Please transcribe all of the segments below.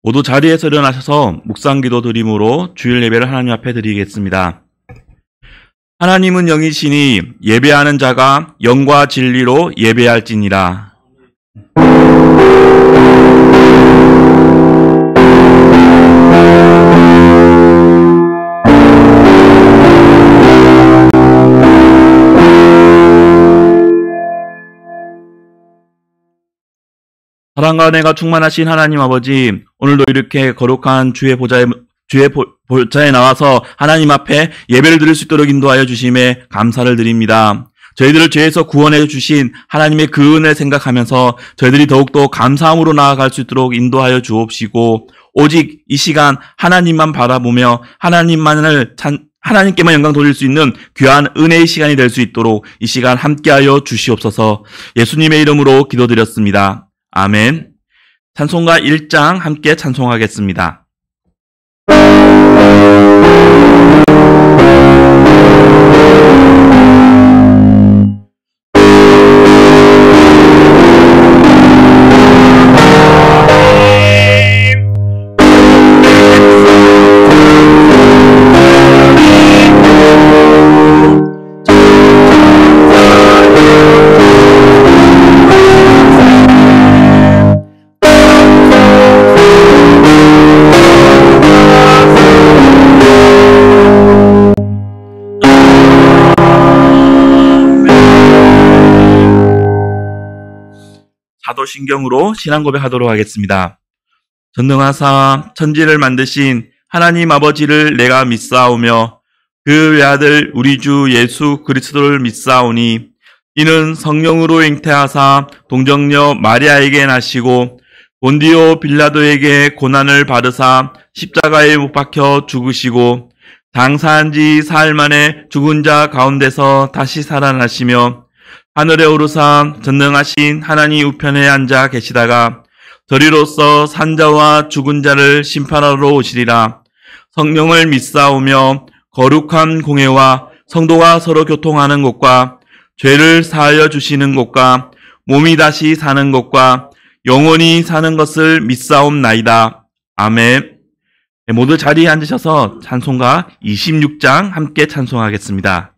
모두 자리에서 일어나셔서 묵상기도 드림으로 주일 예배를 하나님 앞에 드리겠습니다. 하나님은 영이시니 예배하는 자가 영과 진리로 예배할지니라. 사랑과 은혜가 충만하신 하나님 아버지, 오늘도 이렇게 거룩한 주의 보좌에 나와서 하나님 앞에 예배를 드릴 수 있도록 인도하여 주심에 감사를 드립니다. 저희들을 죄에서 구원해 주신 하나님의 그 은혜를 생각하면서 저희들이 더욱더 감사함으로 나아갈 수 있도록 인도하여 주옵시고, 오직 이 시간 하나님만 바라보며 하나님께만 영광 돌릴 수 있는 귀한 은혜의 시간이 될 수 있도록 이 시간 함께하여 주시옵소서. 예수님의 이름으로 기도드렸습니다. 아멘. 찬송가 1장 함께 찬송하겠습니다. 사도신경으로 신앙 고백하도록 하겠습니다. 전능하사 천지를 만드신 하나님 아버지를 내가 믿사오며 그 외아들 우리 주 예수 그리스도를 믿사오니 이는 성령으로 잉태하사 동정녀 마리아에게 나시고 본디오 빌라도에게 고난을 받으사 십자가에 못 박혀 죽으시고 장사한 지 사흘 만에 죽은 자 가운데서 다시 살아나시며 하늘에 오르사 전능하신 하나님 우편에 앉아 계시다가 저리로서 산자와 죽은 자를 심판하러 오시리라. 성령을 믿사오며 거룩한 공회와 성도가 서로 교통하는 곳과 죄를 사하여 주시는 곳과 몸이 다시 사는 곳과 영원히 사는 것을 믿사옵나이다. 아멘. 모두 자리에 앉으셔서 찬송가 26장 함께 찬송하겠습니다.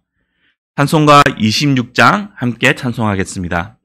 찬송가 26장 함께 찬송하겠습니다.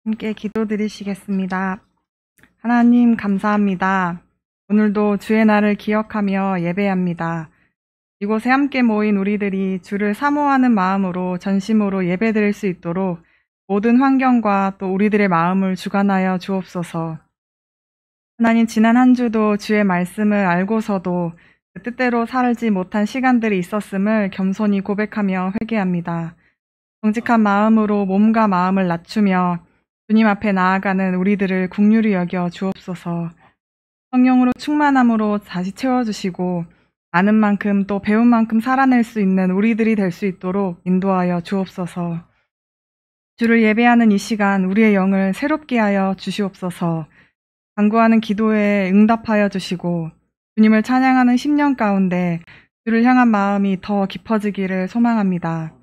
함께 기도드리시겠습니다. 하나님 감사합니다. 오늘도 주의 날을 기억하며 예배합니다. 이곳에 함께 모인 우리들이 주를 사모하는 마음으로 전심으로 예배드릴 수 있도록 모든 환경과 또 우리들의 마음을 주관하여 주옵소서. 하나님, 지난 한 주도 주의 말씀을 알고서도 그 뜻대로 살지 못한 시간들이 있었음을 겸손히 고백하며 회개합니다. 정직한 마음으로 몸과 마음을 낮추며 주님 앞에 나아가는 우리들을 긍휼히 여겨 주옵소서. 성령으로 충만함으로 다시 채워주시고 아는 만큼 또 배운 만큼 살아낼 수 있는 우리들이 될 수 있도록 인도하여 주옵소서. 주를 예배하는 이 시간 우리의 영을 새롭게 하여 주시옵소서. 간구하는 기도에 응답하여 주시고 주님을 찬양하는 10년 가운데 주를 향한 마음이 더 깊어지기를 소망합니다.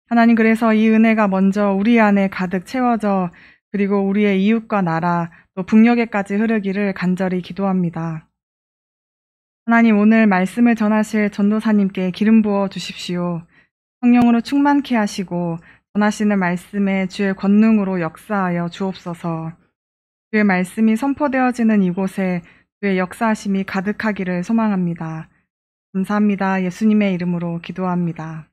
하나님, 그래서 이 은혜가 먼저 우리 안에 가득 채워져 그리고 우리의 이웃과 나라 또 북녘에까지 흐르기를 간절히 기도합니다. 하나님, 오늘 말씀을 전하실 전도사님께 기름 부어 주십시오. 성령으로 충만케 하시고 전하시는 말씀에 주의 권능으로 역사하여 주옵소서. 주의 말씀이 선포되어지는 이곳에 주의 역사하심이 가득하기를 소망합니다. 감사합니다. 예수님의 이름으로 기도합니다.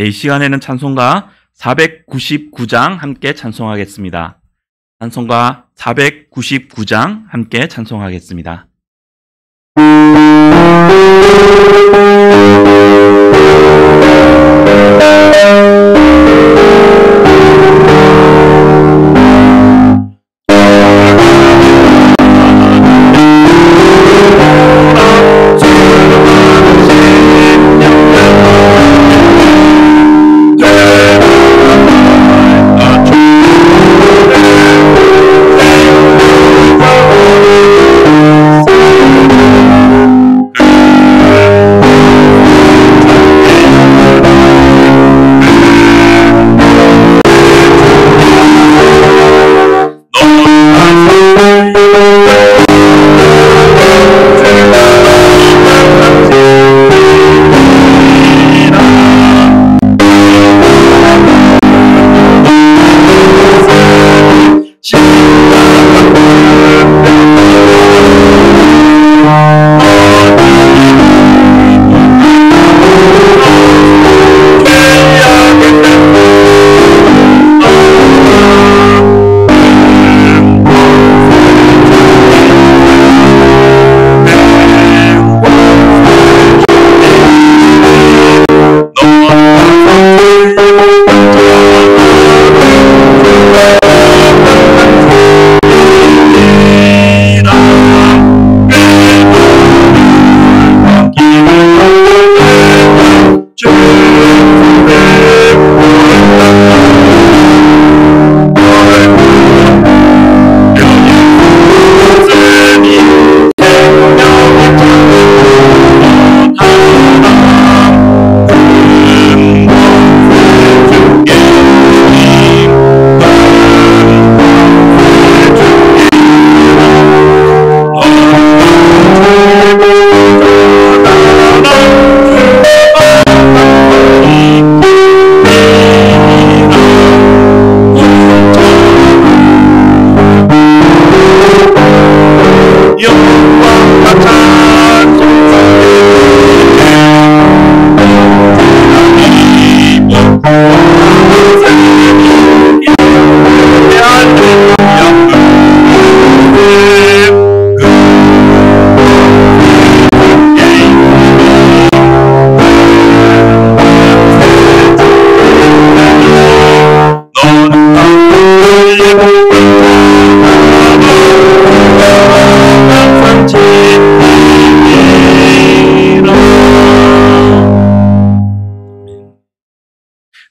이 시간에는 찬송가 499장 함께 찬송하겠습니다. 찬송가 499장 함께 찬송하겠습니다.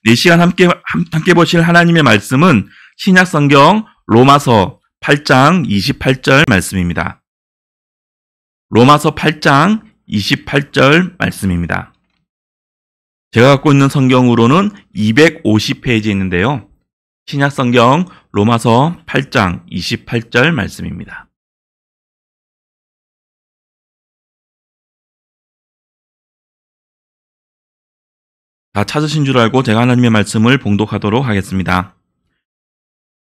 이 시간 함께 보실 하나님의 말씀은 신약 성경 로마서 8장 28절 말씀입니다. 로마서 8장 28절 말씀입니다. 제가 갖고 있는 성경으로는 250페이지 있는데요. 신약 성경 로마서 8장 28절 말씀입니다. 다 찾으신 줄 알고 제가 하나님의 말씀을 봉독하도록 하겠습니다.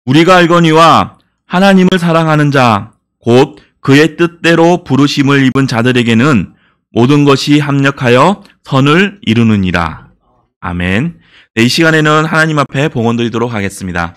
우리가 알거니와 하나님을 사랑하는 자, 곧 그의 뜻대로 부르심을 입은 자들에게는 모든 것이 합력하여 선을 이루느니라. 아멘. 네, 이 시간에는 하나님 앞에 봉헌드리도록 하겠습니다.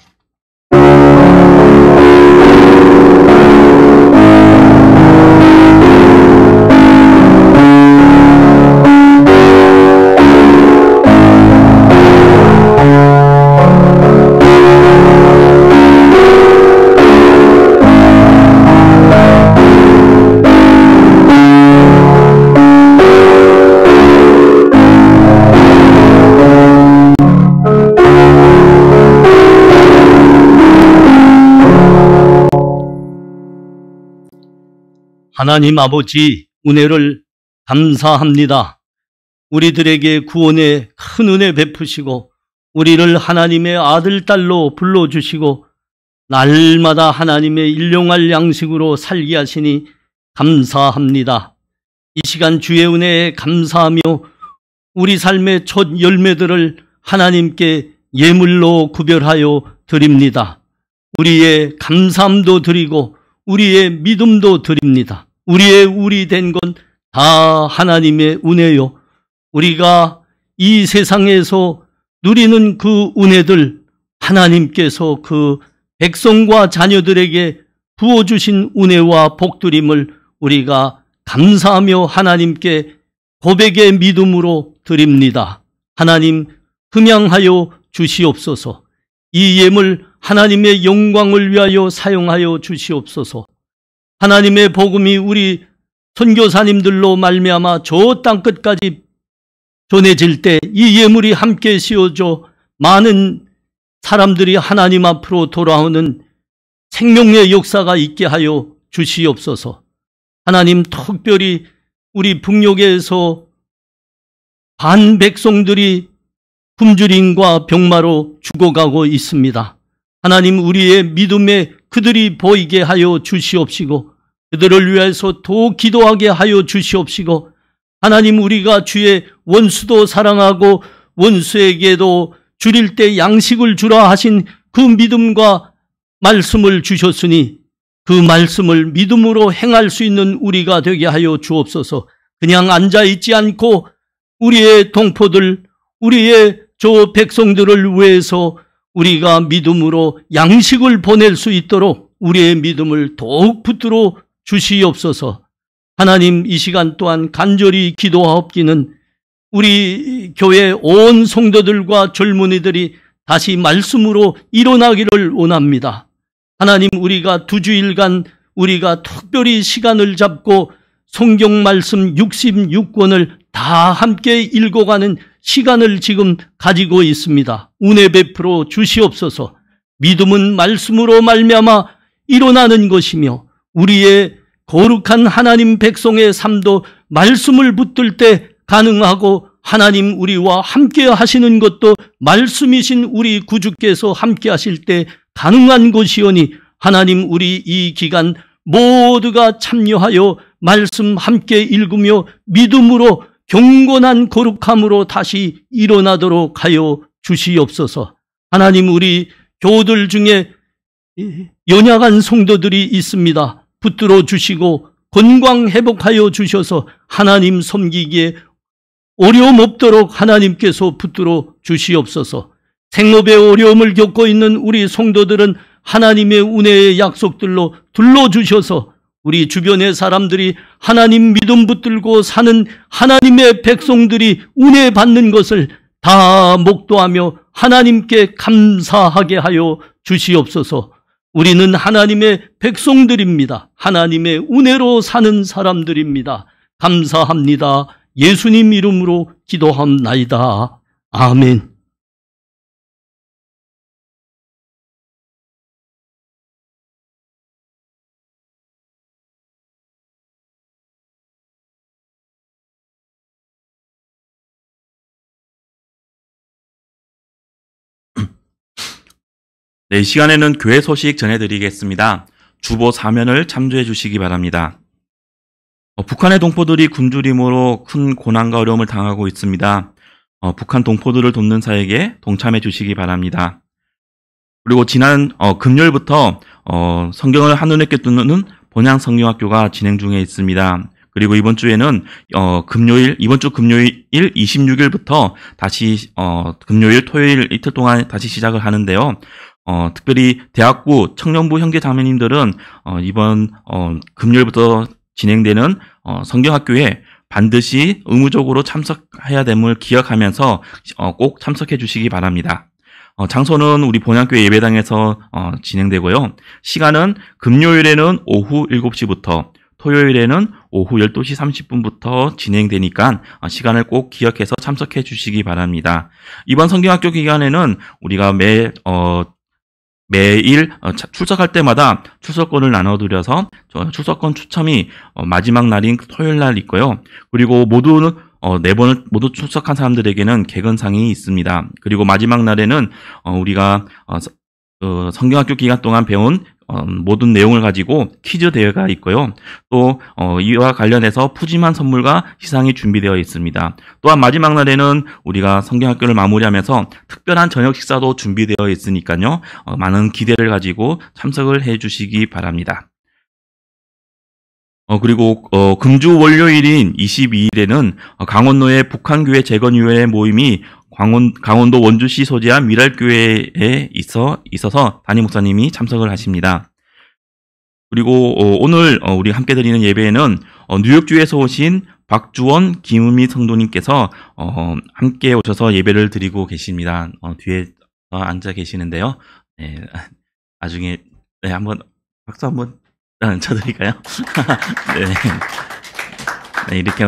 하나님 아버지 은혜를 감사합니다. 우리들에게 구원의 큰 은혜 베푸시고 우리를 하나님의 아들, 딸로 불러주시고 날마다 하나님의 일용할 양식으로 살게 하시니 감사합니다. 이 시간 주의 은혜에 감사하며 우리 삶의 첫 열매들을 하나님께 예물로 구별하여 드립니다. 우리의 감사함도 드리고 우리의 믿음도 드립니다. 우리의 우리 된 건 다 하나님의 은혜요. 우리가 이 세상에서 누리는 그 은혜들 하나님께서 그 백성과 자녀들에게 부어주신 은혜와 복드림을 우리가 감사하며 하나님께 고백의 믿음으로 드립니다. 하나님 흠양하여 주시옵소서. 이 예물 하나님의 영광을 위하여 사용하여 주시옵소서. 하나님의 복음이 우리 선교사님들로 말미암아 저 땅끝까지 전해질 때 이 예물이 함께 씌워져 많은 사람들이 하나님 앞으로 돌아오는 생명의 역사가 있게 하여 주시옵소서. 하나님 특별히 우리 북녘에서 반 백성들이 굶주림과 병마로 죽어가고 있습니다. 하나님 우리의 믿음에 그들이 보이게 하여 주시옵시고 그들을 위해서 더 기도하게 하여 주시옵시고 하나님 우리가 주의 원수도 사랑하고 원수에게도 줄일 때 양식을 주라 하신 그 믿음과 말씀을 주셨으니 그 말씀을 믿음으로 행할 수 있는 우리가 되게 하여 주옵소서. 그냥 앉아있지 않고 우리의 동포들, 우리의 저 백성들을 위해서 우리가 믿음으로 양식을 보낼 수 있도록 우리의 믿음을 더욱 붙들어 주시옵소서. 하나님 이 시간 또한 간절히 기도하옵기는 우리 교회 온 성도들과 젊은이들이 다시 말씀으로 일어나기를 원합니다. 하나님 우리가 2주일간 우리가 특별히 시간을 잡고 성경 말씀 66권을 다 함께 읽어가는 시간을 지금 가지고 있습니다. 은혜 베풀어 주시옵소서. 믿음은 말씀으로 말미암아 일어나는 것이며 우리의 거룩한 하나님 백성의 삶도 말씀을 붙들 때 가능하고 하나님 우리와 함께 하시는 것도 말씀이신 우리 구주께서 함께 하실 때 가능한 것이오니 하나님 우리 이 기간 모두가 참여하여 말씀 함께 읽으며 믿음으로 경건한 거룩함으로 다시 일어나도록 하여 주시옵소서. 하나님 우리 교우들 중에 연약한 성도들이 있습니다. 붙들어 주시고 건강 회복하여 주셔서 하나님 섬기기에 어려움 없도록 하나님께서 붙들어 주시옵소서. 생업에 어려움을 겪고 있는 우리 성도들은 하나님의 은혜의 약속들로 둘러주셔서 우리 주변의 사람들이 하나님 믿음 붙들고 사는 하나님의 백성들이 은혜 받는 것을 다 목도하며 하나님께 감사하게 하여 주시옵소서. 우리는 하나님의 백성들입니다. 하나님의 은혜로 사는 사람들입니다. 감사합니다. 예수님 이름으로 기도합나이다. 아멘. 네, 이 시간에는 교회 소식 전해드리겠습니다. 주보 사면을 참조해 주시기 바랍니다. 북한의 동포들이 굶주림으로 큰 고난과 어려움을 당하고 있습니다. 북한 동포들을 돕는 사역에 동참해 주시기 바랍니다. 그리고 지난 금요일부터 성경을 한눈에 뜨는 본향 성경학교가 진행 중에 있습니다. 그리고 이번 주에는 이번 주 금요일 26일부터 다시 금요일, 토요일 이틀 동안 다시 시작을 하는데요. 특별히 대학부, 청년부 형제 자매님들은 이번 금요일부터 진행되는 성경학교에 반드시 의무적으로 참석해야 됨을 기억하면서 꼭 참석해 주시기 바랍니다. 장소는 우리 본향교회 예배당에서 진행되고요. 시간은 금요일에는 오후 7시부터 토요일에는 오후 12시 30분부터 진행되니까 시간을 꼭 기억해서 참석해 주시기 바랍니다. 이번 성경학교 기간에는 우리가 매일 출석할 때마다 출석권을 나눠드려서 출석권 추첨이 마지막 날인 토요일 날 있고요. 그리고 모두 4번을 모두 출석한 사람들에게는 개근상이 있습니다. 그리고 마지막 날에는 우리가 성경학교 기간 동안 배운 모든 내용을 가지고 퀴즈 대회가 있고요. 또 이와 관련해서 푸짐한 선물과 시상이 준비되어 있습니다. 또한 마지막 날에는 우리가 성경학교를 마무리하면서 특별한 저녁 식사도 준비되어 있으니까요. 많은 기대를 가지고 참석을 해주시기 바랍니다. 그리고 금주 월요일인 22일에는 강원도의 북한교회 재건위회 모임이 강원도 원주시 소재한 미랄교회에 있어서 담임 목사님이 참석을 하십니다. 그리고 오늘 우리 함께 드리는 예배에는 뉴욕주에서 오신 박주원, 김은미 성도님께서 함께 오셔서 예배를 드리고 계십니다. 뒤에 앉아 계시는데요. 네, 나중에 한번 박수 한번 쳐드릴까요? 네, 이렇게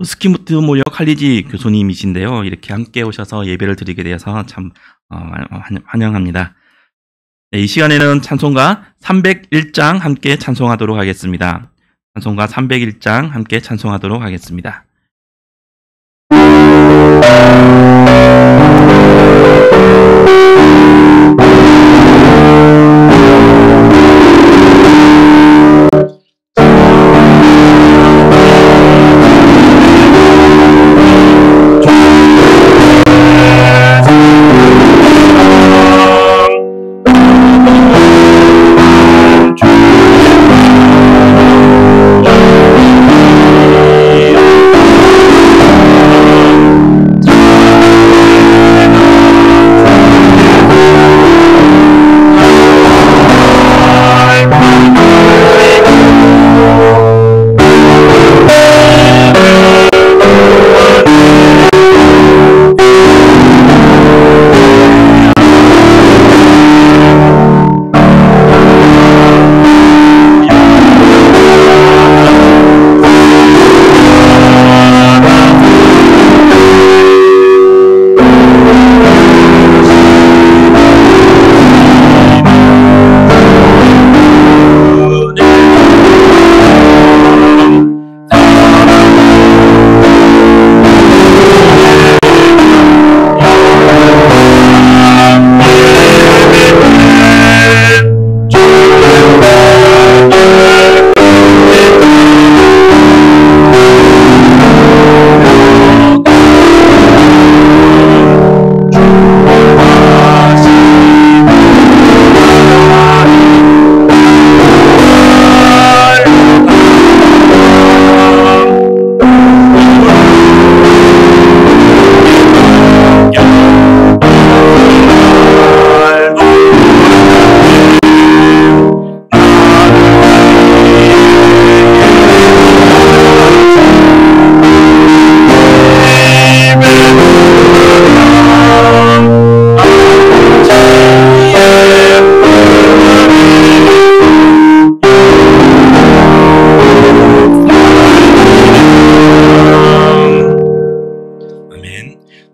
스키무트 모여 칼리지 교수님이신데요. 이렇게 함께 오셔서 예배를 드리게 되어서 참 환영합니다. 네, 이 시간에는 찬송가 301장 함께 찬송하도록 하겠습니다. 찬송가 301장 함께 찬송하도록 하겠습니다.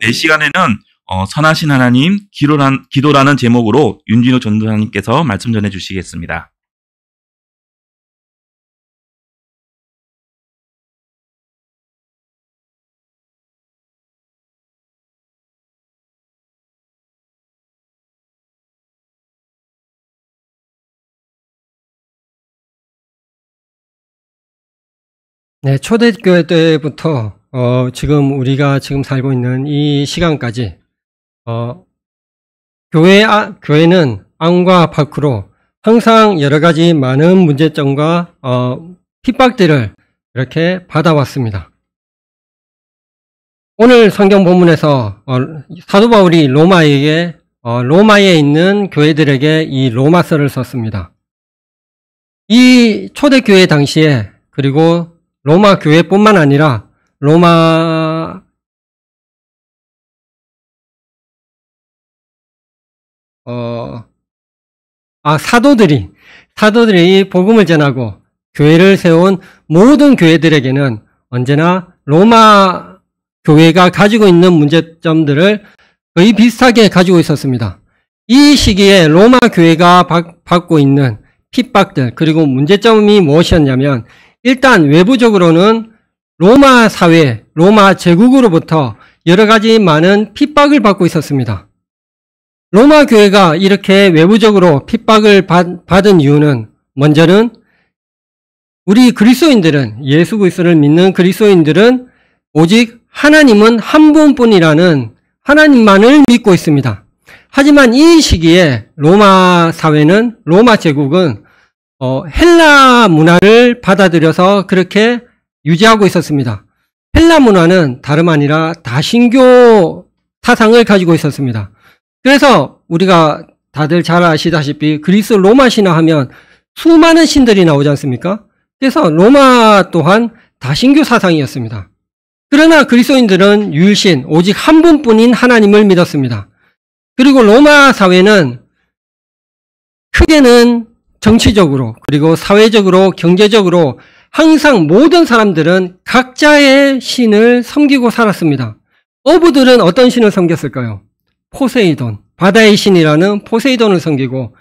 이 시간에는 선하신 하나님 기도라는 제목으로 윤진호 전도사님께서 말씀 전해 주시겠습니다. 네, 초대교회 때부터 지금 우리가 지금 살고 있는 이 시간까지 교회는 안과 밖으로 항상 여러 가지 많은 문제점과 핍박들을 이렇게 받아왔습니다. 오늘 성경 본문에서 사도 바울이 로마에 있는 교회들에게 이 로마서를 썼습니다. 이 초대교회 당시에 그리고 로마 교회뿐만 아니라 사도들이 복음을 전하고 교회를 세운 모든 교회들에게는 언제나 로마 교회가 가지고 있는 문제점들을 거의 비슷하게 가지고 있었습니다. 이 시기에 로마 교회가 받고 있는 핍박들, 그리고 문제점이 무엇이었냐면, 일단 외부적으로는 로마 사회, 로마 제국으로부터 여러 가지 많은 핍박을 받고 있었습니다. 로마 교회가 이렇게 외부적으로 핍박을 받은 이유는, 먼저는 우리 그리스도인들은, 예수 그리스도를 믿는 그리스도인들은 오직 하나님은 한 분뿐이라는 하나님만을 믿고 있습니다. 하지만 이 시기에 로마 사회는, 로마 제국은 헬라 문화를 받아들여서 그렇게 유지하고 있었습니다. 헬라 문화는 다름 아니라 다신교 사상을 가지고 있었습니다. 그래서 우리가 다들 잘 아시다시피 그리스 로마 신화 하면 수많은 신들이 나오지 않습니까? 그래서 로마 또한 다신교 사상이었습니다. 그러나 그리스도인들은 유일신, 오직 한 분뿐인 하나님을 믿었습니다. 그리고 로마 사회는 크게는 정치적으로, 그리고 사회적으로, 경제적으로 항상 모든 사람들은 각자의 신을 섬기고 살았습니다. 어부들은 어떤 신을 섬겼을까요? 포세이돈, 바다의 신이라는 포세이돈을 섬기고,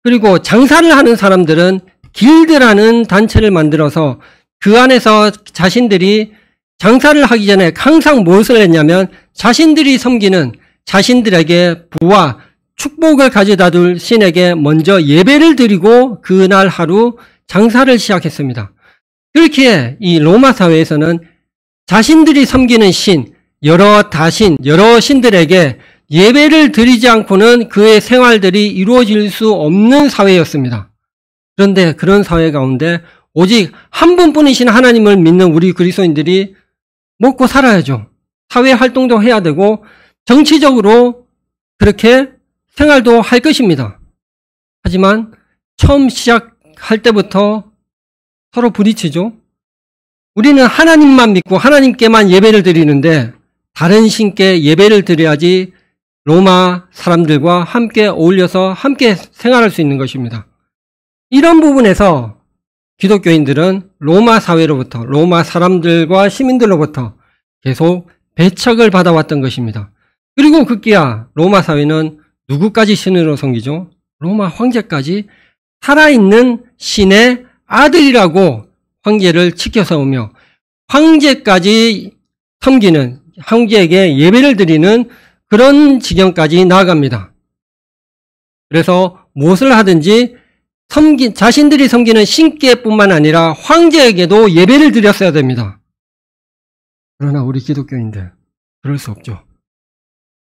그리고 장사를 하는 사람들은 길드라는 단체를 만들어서 그 안에서 자신들이 장사를 하기 전에 항상 무엇을 했냐면 자신들이 섬기는, 자신들에게 부와 축복을 가져다 줄 신에게 먼저 예배를 드리고 그날 하루 장사를 시작했습니다. 그렇게 이 로마 사회에서는 자신들이 섬기는 신, 여러 신들에게 예배를 드리지 않고는 그의 생활들이 이루어질 수 없는 사회였습니다. 그런데 그런 사회 가운데 오직 한 분뿐이신 하나님을 믿는 우리 그리스도인들이 먹고 살아야죠. 사회 활동도 해야 되고 정치적으로 그렇게 생활도 할 것입니다. 하지만 처음 시작할 때부터 서로 부딪히죠. 우리는 하나님만 믿고 하나님께만 예배를 드리는데 다른 신께 예배를 드려야지 로마 사람들과 함께 어울려서 함께 생활할 수 있는 것입니다. 이런 부분에서 기독교인들은 로마 사회로부터, 로마 사람들과 시민들로부터 계속 배척을 받아왔던 것입니다. 그리고 급기야 로마 사회는 누구까지 신으로 섬기죠? 로마 황제까지 살아있는 신의 아들이라고 황제를 지켜세우며 황제까지 섬기는, 황제에게 예배를 드리는 그런 지경까지 나아갑니다. 그래서 무엇을 하든지 자신들이 섬기는 신께뿐만 아니라 황제에게도 예배를 드렸어야 됩니다. 그러나 우리 기독교인들 그럴 수 없죠.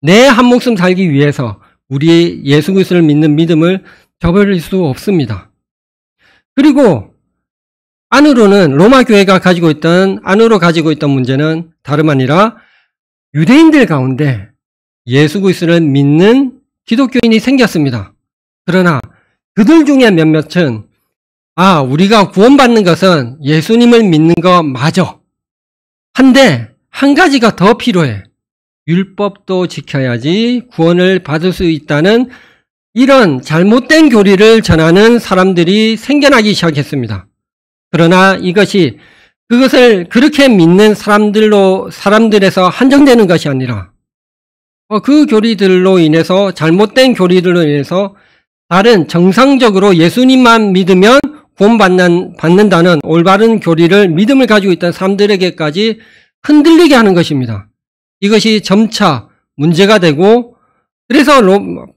내 한 목숨 살기 위해서 우리 예수 그리스도를 믿는 믿음을 저버릴 수 없습니다. 그리고 안으로는 로마 교회가 가지고 있던 문제는 다름 아니라 유대인들 가운데 예수 그리스도를 믿는 기독교인이 생겼습니다. 그러나 그들 중에 몇몇은 우리가 구원받는 것은 예수님을 믿는 거 맞아. 한데 한 가지가 더 필요해. 율법도 지켜야지 구원을 받을 수 있다는 이런 잘못된 교리를 전하는 사람들이 생겨나기 시작했습니다. 그러나 이것이 그것을 그렇게 믿는 사람들에서 한정되는 것이 아니라 그 교리들로 인해서, 잘못된 교리들로 인해서 다른 정상적으로 예수님만 믿으면 구원받는다는 올바른 교리를, 믿음을 가지고 있던 사람들에게까지 흔들리게 하는 것입니다. 이것이 점차 문제가 되고, 그래서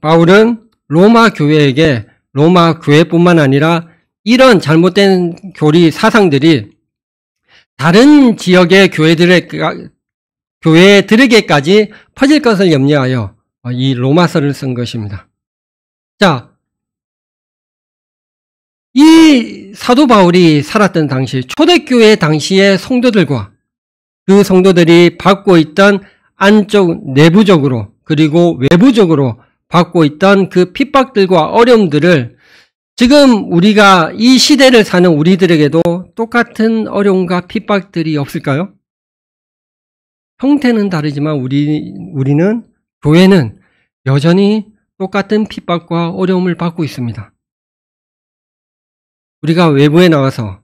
바울은 로마 교회뿐만 아니라 이런 잘못된 교리 사상들이 다른 지역의 교회들에게까지 퍼질 것을 염려하여 이 로마서를 쓴 것입니다. 자, 이 사도 바울이 살았던 당시, 초대교회 당시의 성도들과 그 성도들이 받고 있던 내부적으로 그리고 외부적으로 받고 있던 그 핍박들과 어려움들을 지금 우리가 이 시대를 사는 우리들에게도 똑같은 어려움과 핍박들이 없을까요? 형태는 다르지만 우리는, 교회는 여전히 똑같은 핍박과 어려움을 받고 있습니다. 우리가 외부에 나와서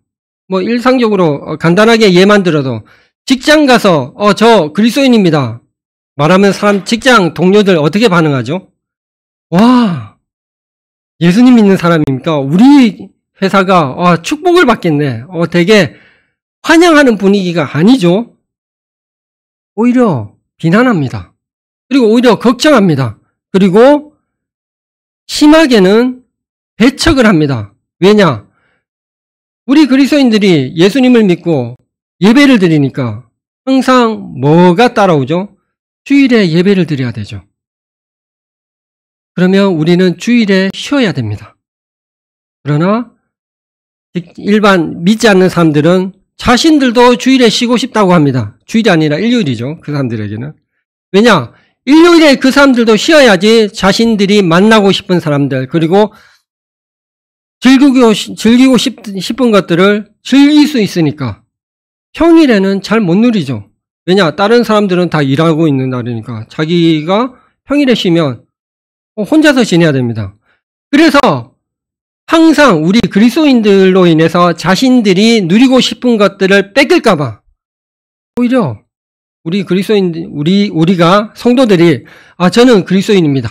일상적으로 간단하게 예만 들어도 직장 가서 저 그리스도인입니다 말하면 직장 동료들 어떻게 반응하죠? 와, 예수님 믿는 사람입니까? 우리 회사가 축복을 받겠네. 되게 환영하는 분위기가 아니죠. 오히려 비난합니다. 그리고 오히려 걱정합니다. 그리고 심하게는 배척을 합니다. 왜냐? 우리 그리스도인들이 예수님을 믿고 예배를 드리니까 항상 뭐가 따라오죠? 주일에 예배를 드려야 되죠. 그러면 우리는 주일에 쉬어야 됩니다. 그러나 일반 믿지 않는 사람들은 자신들도 주일에 쉬고 싶다고 합니다. 주일이 아니라 일요일이죠. 그 사람들에게는. 왜냐? 일요일에 그 사람들도 쉬어야지 자신들이 만나고 싶은 사람들, 그리고 즐기고 싶은 것들을 즐길 수 있으니까. 평일에는 잘 못 누리죠. 왜냐? 다른 사람들은 다 일하고 있는 날이니까. 자기가 평일에 쉬면 혼자서 지내야 됩니다. 그래서 항상 우리 그리스도인들로 인해서 자신들이 누리고 싶은 것들을 뺏길까봐 오히려 우리 그리스도인, 우리가 성도들이 저는 그리스도인입니다.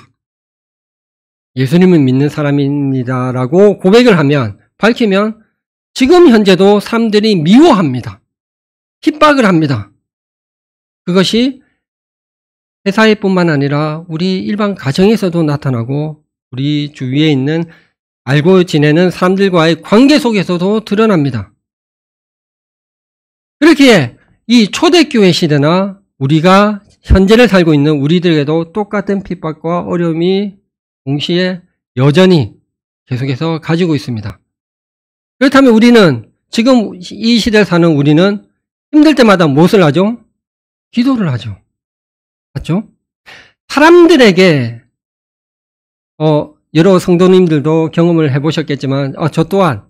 예수님을 믿는 사람입니다라고 고백을 하면, 밝히면 지금 현재도 사람들이 미워합니다. 핍박을 합니다. 그것이 회사에뿐만 아니라 우리 일반 가정에서도 나타나고 우리 주위에 있는 알고 지내는 사람들과의 관계 속에서도 드러납니다. 그렇게 이 초대교회 시대나 우리가 현재를 살고 있는 우리들에게도 똑같은 핍박과 어려움이 동시에 여전히 계속해서 가지고 있습니다. 그렇다면 우리는 지금 이 시대를 사는 우리는 힘들 때마다 무엇을 하죠? 기도를 하죠. 맞죠? 사람들에게 여러 성도님들도 경험을 해보셨겠지만 저 또한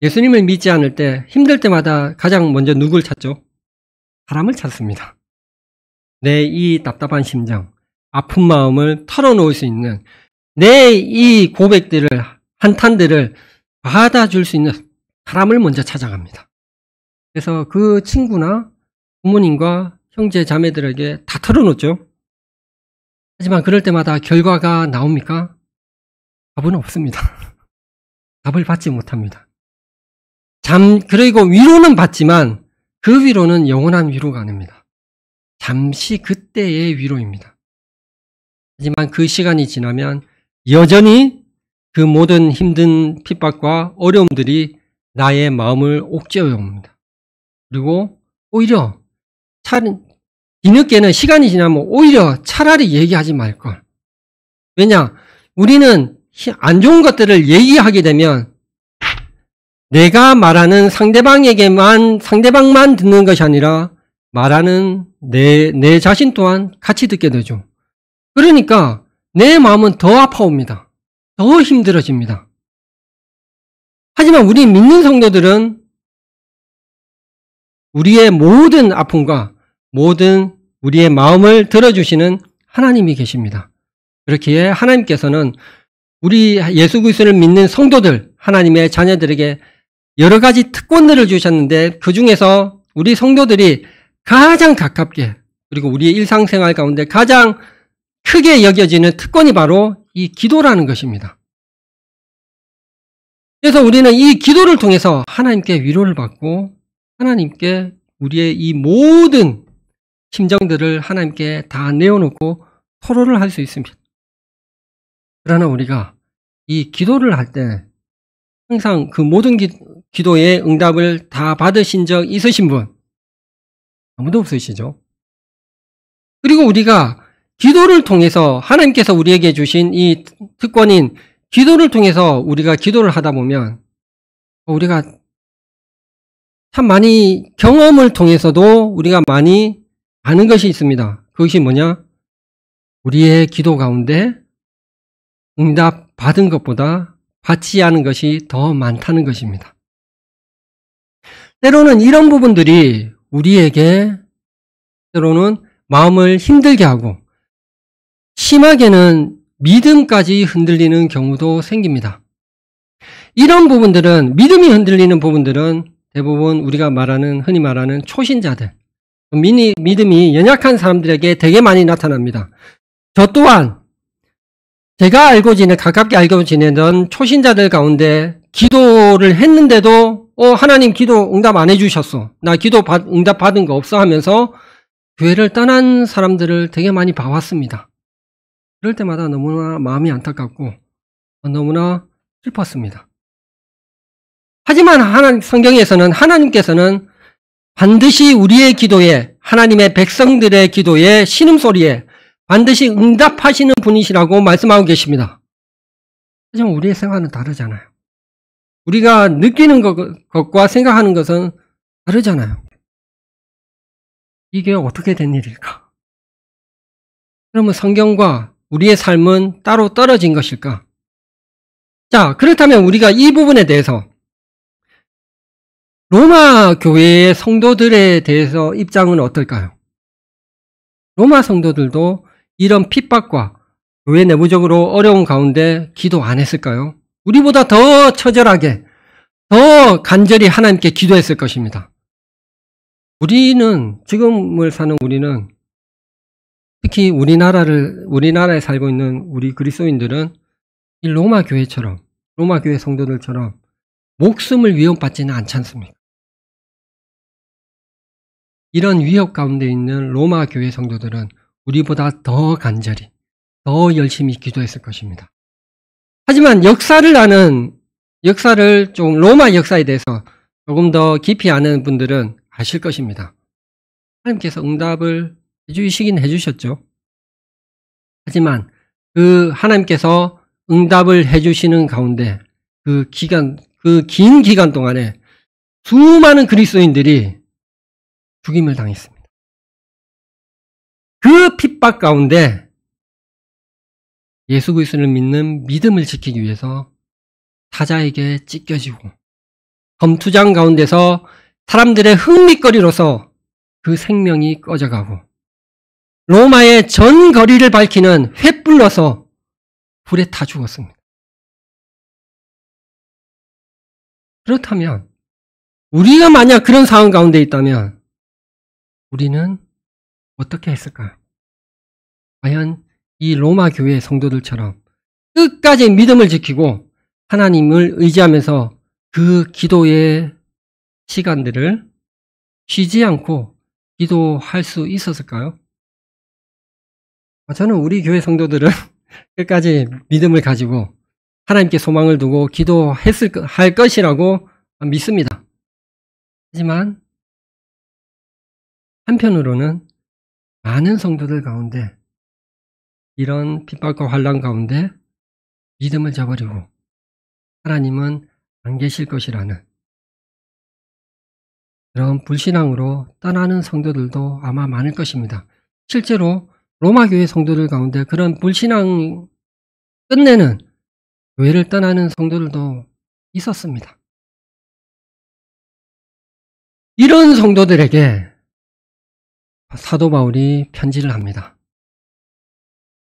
예수님을 믿지 않을 때 힘들 때마다 가장 먼저 누굴 찾죠? 사람을 찾습니다. 내 이 답답한 심정, 아픈 마음을 털어놓을 수 있는 내 이 고백들을, 한탄들을 받아줄 수 있는 사람을 먼저 찾아갑니다. 그래서 그 친구나 부모님과 형제 자매들에게 다 털어놓죠. 하지만 그럴 때마다 결과가 나옵니까? 답은 없습니다. 답을 받지 못합니다. 그리고 위로는 받지만 그 위로는 영원한 위로가 아닙니다. 잠시 그때의 위로입니다. 하지만 그 시간이 지나면 여전히 그 모든 힘든 핍박과 어려움들이 나의 마음을 옥죄어 옵니다. 그리고 오히려 뒤늦게는 시간이 지나면 오히려 차라리 얘기하지 말걸. 왜냐? 우리는 안 좋은 것들을 얘기하게 되면 내가 말하는 상대방만 듣는 것이 아니라 말하는 내 자신 또한 같이 듣게 되죠. 그러니까 내 마음은 더 아파옵니다. 더 힘들어집니다. 하지만 우리 믿는 성도들은 우리의 모든 아픔과 모든 우리의 마음을 들어주시는 하나님이 계십니다. 그렇기에 하나님께서는 우리 예수 그리스도를 믿는 성도들, 하나님의 자녀들에게 여러 가지 특권들을 주셨는데 그 중에서 우리 성도들이 가장 가깝게, 그리고 우리의 일상생활 가운데 가장 크게 여겨지는 특권이 바로 이 기도라는 것입니다. 그래서 우리는 이 기도를 통해서 하나님께 위로를 받고 하나님께 우리의 이 모든 심정들을 하나님께 다 내어놓고 토로를 할 수 있습니다. 그러나 우리가 이 기도를 할 때 항상 그 모든 기도의 응답을 다 받으신 적 있으신 분? 아무도 없으시죠? 그리고 우리가 기도를 통해서 하나님께서 우리에게 주신 이 특권인 기도를 통해서 우리가 기도를 하다 보면 우리가 참 많이 경험을 통해서도 우리가 많이 아는 것이 있습니다. 그것이 뭐냐? 우리의 기도 가운데 응답 받은 것보다 받지 않은 것이 더 많다는 것입니다. 때로는 이런 부분들이 우리에게 때로는 마음을 힘들게 하고 심하게는 믿음까지 흔들리는 경우도 생깁니다. 이런 부분들은, 믿음이 흔들리는 부분들은 대부분 우리가 흔히 말하는 초신자들, 믿음이 연약한 사람들에게 되게 많이 나타납니다. 저 또한 제가 가깝게 알고 지내던 초신자들 가운데 기도를 했는데도 하나님 기도 응답 안 해주셨어. 나 기도 응답 받은 거 없어 하면서 교회를 떠난 사람들을 되게 많이 봐왔습니다. 그럴 때마다 너무나 마음이 안타깝고 너무나 슬펐습니다. 하지만 성경에서는 하나님께서는 반드시 우리의 기도에, 하나님의 백성들의 기도에, 신음소리에 반드시 응답하시는 분이시라고 말씀하고 계십니다. 하지만 우리의 생각은 다르잖아요. 우리가 느끼는 것과 생각하는 것은 다르잖아요. 이게 어떻게 된 일일까? 그러면 성경과 우리의 삶은 따로 떨어진 것일까? 자, 그렇다면 우리가 이 부분에 대해서 로마 교회의 성도들에 대해서 입장은 어떨까요? 로마 성도들도 이런 핍박과 교회 내부적으로 어려운 가운데 기도 안 했을까요? 우리보다 더 처절하게, 더 간절히 하나님께 기도했을 것입니다. 지금을 사는 우리는, 특히 우리나라에 살고 있는 우리 그리스도인들은 이 로마 교회 성도들처럼 목숨을 위협받지는 않지 않습니까? 이런 위협 가운데 있는 로마 교회 성도들은 우리보다 더 간절히, 더 열심히 기도했을 것입니다. 하지만 로마 역사에 대해서 조금 더 깊이 아는 분들은 아실 것입니다. 하나님께서 응답을 해주시긴 해주셨죠. 하지만 하나님께서 응답을 해주시는 가운데 그 긴 기간 동안에 수많은 그리스도인들이 죽임을 당했습니다. 그 핍박 가운데 예수 그리스도를 믿는 믿음을 지키기 위해서 사자에게 찢겨지고 검투장 가운데서 사람들의 흥미거리로서 그 생명이 꺼져가고 로마의 전 거리를 밝히는 횃불로서 불에 타 죽었습니다. 그렇다면 우리가 만약 그런 상황 가운데 있다면 우리는 어떻게 했을까요? 과연 이 로마 교회 성도들처럼 끝까지 믿음을 지키고 하나님을 의지하면서 그 기도의 시간들을 쉬지 않고 기도할 수 있었을까요? 저는 우리 교회 성도들은 끝까지 믿음을 가지고 하나님께 소망을 두고 할 것이라고 믿습니다. 하지만 한편으로는 많은 성도들 가운데 이런 핍박과 환난 가운데 믿음을 저버리고 하나님은 안 계실 것이라는 그런 불신앙으로 떠나는 성도들도 아마 많을 것입니다. 실제로 로마 교회 성도들 가운데 그런 불신앙 끝내는 교회를 떠나는 성도들도 있었습니다. 이런 성도들에게 사도 바울이 편지를 합니다.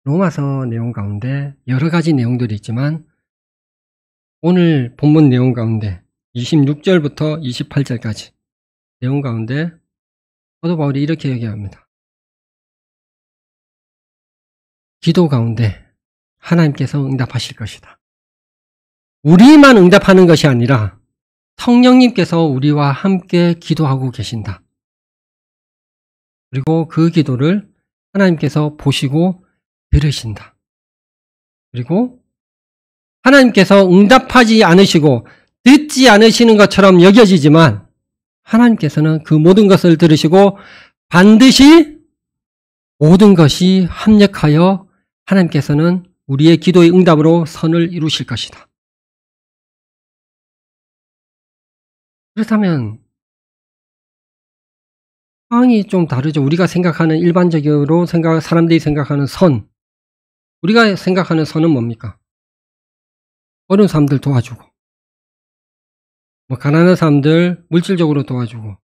로마서 내용 가운데 여러 가지 내용들이 있지만 오늘 본문 내용 가운데 26절부터 28절까지 내용 가운데 사도 바울이 이렇게 얘기합니다. 기도 가운데 하나님께서 응답하실 것이다. 우리만 응답하는 것이 아니라 성령님께서 우리와 함께 기도하고 계신다. 그리고 그 기도를 하나님께서 보시고 들으신다. 그리고 하나님께서 응답하지 않으시고 듣지 않으시는 것처럼 여겨지지만 하나님께서는 그 모든 것을 들으시고 반드시 모든 것이 합력하여 하나님께서는 우리의 기도의 응답으로 선을 이루실 것이다. 그렇다면 상황이 좀 다르죠. 우리가 생각하는 일반적으로 사람들이 생각하는 선, 우리가 생각하는 선은 뭡니까? 어려운 사람들 도와주고, 가난한 사람들 물질적으로 도와주고,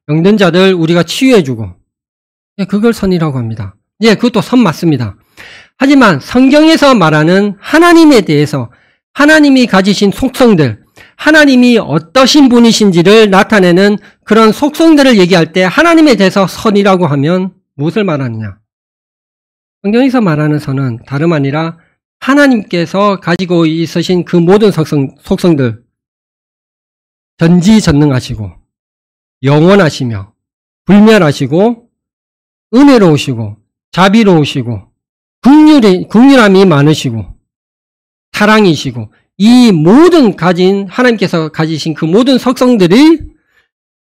병든 자들 우리가 치유해주고, 그걸 선이라고 합니다. 그것도 선 맞습니다. 하지만 성경에서 말하는 하나님에 대해서 하나님이 가지신 속성들, 하나님이 어떠신 분이신지를 나타내는 그런 속성들을 얘기할 때 하나님에 대해서 선이라고 하면 무엇을 말하느냐? 성경에서 말하는 선은 다름 아니라 하나님께서 가지고 있으신 그 모든 속성들, 전지전능하시고 영원하시며 불멸하시고 은혜로우시고 자비로우시고 긍휼함이 많으시고 사랑이시고 이 모든 하나님께서 가지신 그 모든 속성들이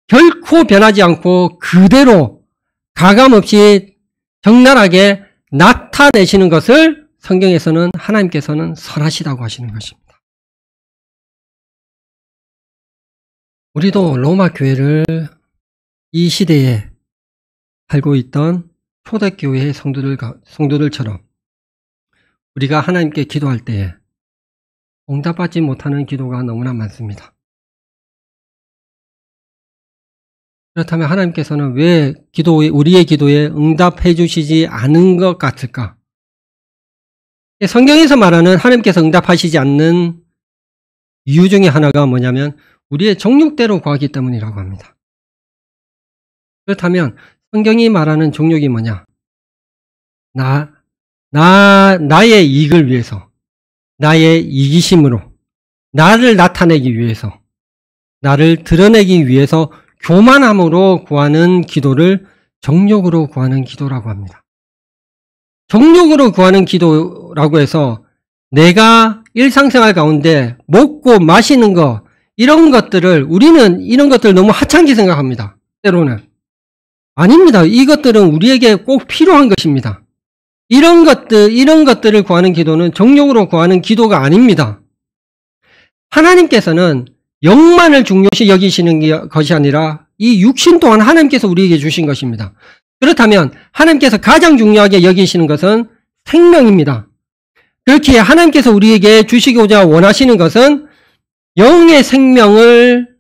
결코 변하지 않고 그대로 가감없이 적나라하게 나타내시는 것을 성경에서는 하나님께서는 선하시다고 하시는 것입니다. 우리도 로마 교회를 이 시대에 살고 있던 초대교회의 성도들처럼 우리가 하나님께 기도할 때에 응답받지 못하는 기도가 너무나 많습니다. 그렇다면 하나님께서는 왜 우리의 기도에 응답해 주시지 않은 것 같을까? 성경에서 말하는 하나님께서 응답하시지 않는 이유 중에 하나가 뭐냐면 우리의 정욕대로 구하기 때문이라고 합니다. 그렇다면 성경이 말하는 정욕이 뭐냐? 나의 이익을 위해서, 나의 이기심으로, 나를 나타내기 위해서, 나를 드러내기 위해서 교만함으로 구하는 기도를 정욕으로 구하는 기도라고 합니다. 정욕으로 구하는 기도라고 해서 내가 일상생활 가운데 먹고 마시는 거 우리는 이런 것들 너무 하찮게 생각합니다. 때로는. 아닙니다. 이것들은 우리에게 꼭 필요한 것입니다. 이런 것들을 구하는 기도는 정욕으로 구하는 기도가 아닙니다. 하나님께서는 영만을 중요시 여기시는 것이 아니라 이 육신 또한 하나님께서 우리에게 주신 것입니다. 그렇다면 하나님께서 가장 중요하게 여기시는 것은 생명입니다. 그렇게 하나님께서 우리에게 주시고자 원하시는 것은 영의 생명을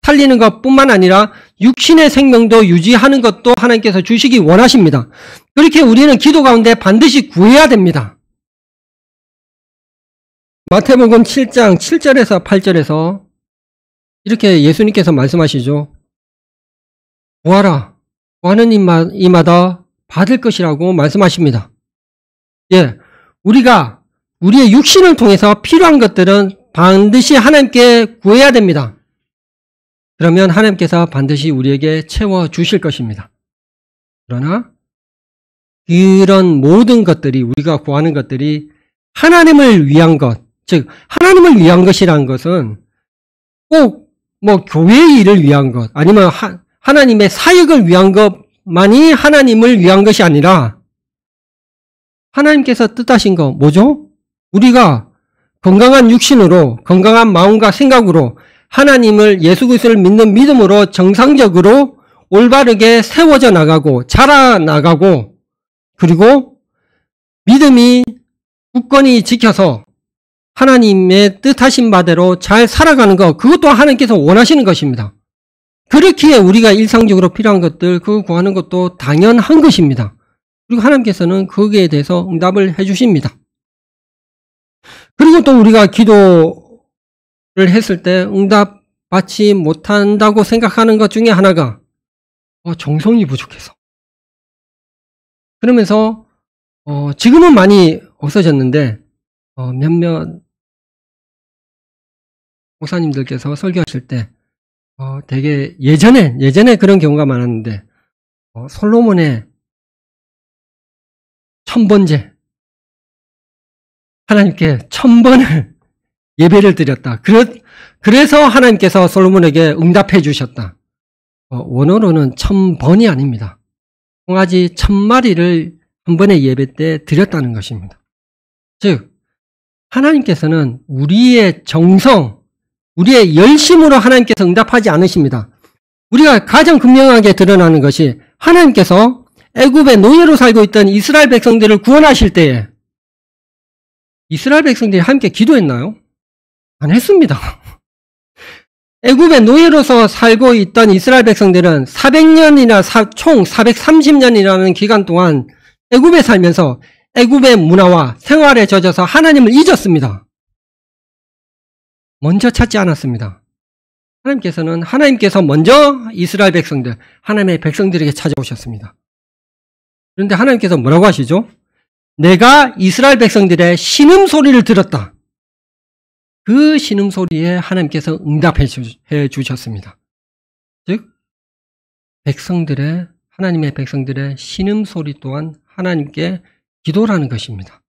살리는 것뿐만 아니라 육신의 생명도 유지하는 것도 하나님께서 주시기 원하십니다. 그렇게 우리는 기도 가운데 반드시 구해야 됩니다. 마태복음 7장 7절에서 8절에서 이렇게 예수님께서 말씀하시죠. 구하라. 구하는 이마다 받을 것이라고 말씀하십니다. 예, 우리가 우리의 육신을 통해서 필요한 것들은 반드시 하나님께 구해야 됩니다. 그러면 하나님께서 반드시 우리에게 채워주실 것입니다. 그러나 이런 모든 것들이 우리가 구하는 것들이 하나님을 위한 것, 즉 하나님을 위한 것이라는 것은 꼭 교회의 일을 위한 것 아니면 하나님의 사역을 위한 것만이 하나님을 위한 것이 아니라 하나님께서 뜻하신 거 뭐죠? 우리가 건강한 육신으로 건강한 마음과 생각으로 하나님을 예수 그리스도를 믿는 믿음으로 정상적으로 올바르게 세워져 나가고 자라나가고 그리고 믿음이 굳건히 지켜서 하나님의 뜻하신 바대로 잘 살아가는 것 그것도 하나님께서 원하시는 것입니다. 그렇기에 우리가 일상적으로 필요한 것들 그거 구하는 것도 당연한 것입니다. 그리고 하나님께서는 거기에 대해서 응답을 해주십니다. 그리고 또 우리가 기도를 했을 때 응답받지 못한다고 생각하는 것 중에 하나가 정성이 부족해서 그러면서 지금은 많이 없어졌는데 몇몇 목사님들께서 설교하실 때 되게 예전에 그런 경우가 많았는데 솔로몬의 1000번째 하나님께 1000번을 예배를 드렸다. 그래서 하나님께서 솔로몬에게 응답해 주셨다. 원어로는 1000번이 아닙니다. 송아지 1000마리를 한 번의 예배 때 드렸다는 것입니다. 즉 하나님께서는 우리의 정성, 우리의 열심으로 하나님께서 응답하지 않으십니다. 우리가 가장 분명하게 드러나는 것이 하나님께서 애굽의 노예로 살고 있던 이스라엘 백성들을 구원하실 때에 이스라엘 백성들이 함께 기도했나요? 안 했습니다. 애굽의 노예로서 살고 있던 이스라엘 백성들은 400년이나 총 430년이라는 기간 동안 애굽에 살면서 애굽의 문화와 생활에 젖어서 하나님을 잊었습니다. 먼저 찾지 않았습니다. 하나님께서 먼저 이스라엘 백성들, 하나님의 백성들에게 찾아오셨습니다. 그런데 하나님께서 뭐라고 하시죠? 내가 이스라엘 백성들의 신음소리를 들었다. 그 신음소리에 하나님께서 응답해 주셨습니다. 즉 하나님의 백성들의 신음소리 또한 하나님께 기도라는 것입니다.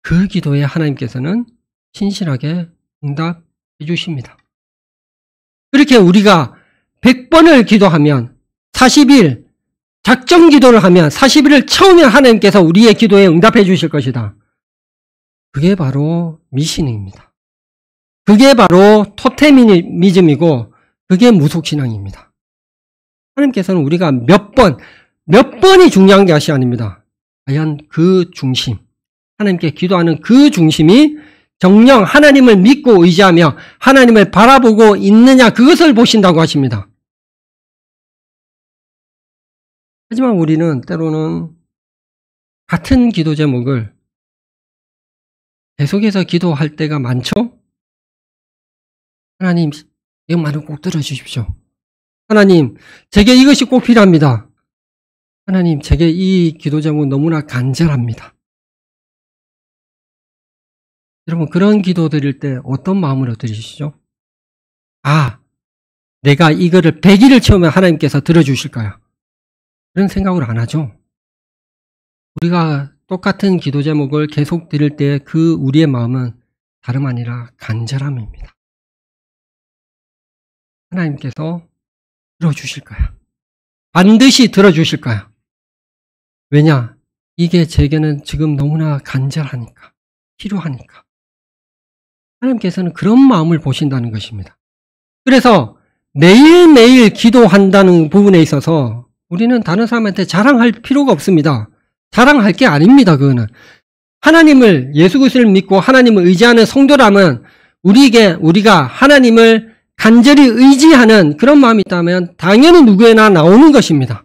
그 기도에 하나님께서는 신실하게 응답해 주십니다. 그렇게 우리가 100번을 기도하면 40일 작정 기도를 하면 40일을 채우면 하나님께서 우리의 기도에 응답해 주실 것이다. 그게 바로 미신입니다. 그게 바로 토테미즘이고 그게 무속신앙입니다. 하나님께서는 우리가 몇 번이 중요한 것이 아닙니다. 과연 그 중심, 하나님께 기도하는 그 중심이 정녕 하나님을 믿고 의지하며 하나님을 바라보고 있느냐 그것을 보신다고 하십니다. 하지만 우리는 때로는 같은 기도 제목을 계속해서 기도할 때가 많죠? 하나님, 이것만은 꼭 들어주십시오. 하나님, 제게 이것이 꼭 필요합니다. 하나님, 제게 이 기도 제목은 너무나 간절합니다. 여러분, 그런 기도 드릴 때 어떤 마음으로 드리시죠? 내가 이거를 100일을 채우면 하나님께서 들어주실까요? 그런 생각을 안 하죠. 우리가 똑같은 기도 제목을 계속 드릴 때 그 우리의 마음은 다름 아니라 간절함입니다. 하나님께서 들어주실까요? 반드시 들어주실까요? 왜냐? 이게 제게는 지금 너무나 간절하니까, 필요하니까. 하나님께서는 그런 마음을 보신다는 것입니다. 그래서 매일매일 기도한다는 부분에 있어서 우리는 다른 사람한테 자랑할 필요가 없습니다. 자랑할 게 아닙니다. 그거는 하나님을, 예수 그리스도를 믿고 하나님을 의지하는 성도라면 우리가 하나님을 간절히 의지하는 그런 마음이 있다면 당연히 누구에나 나오는 것입니다.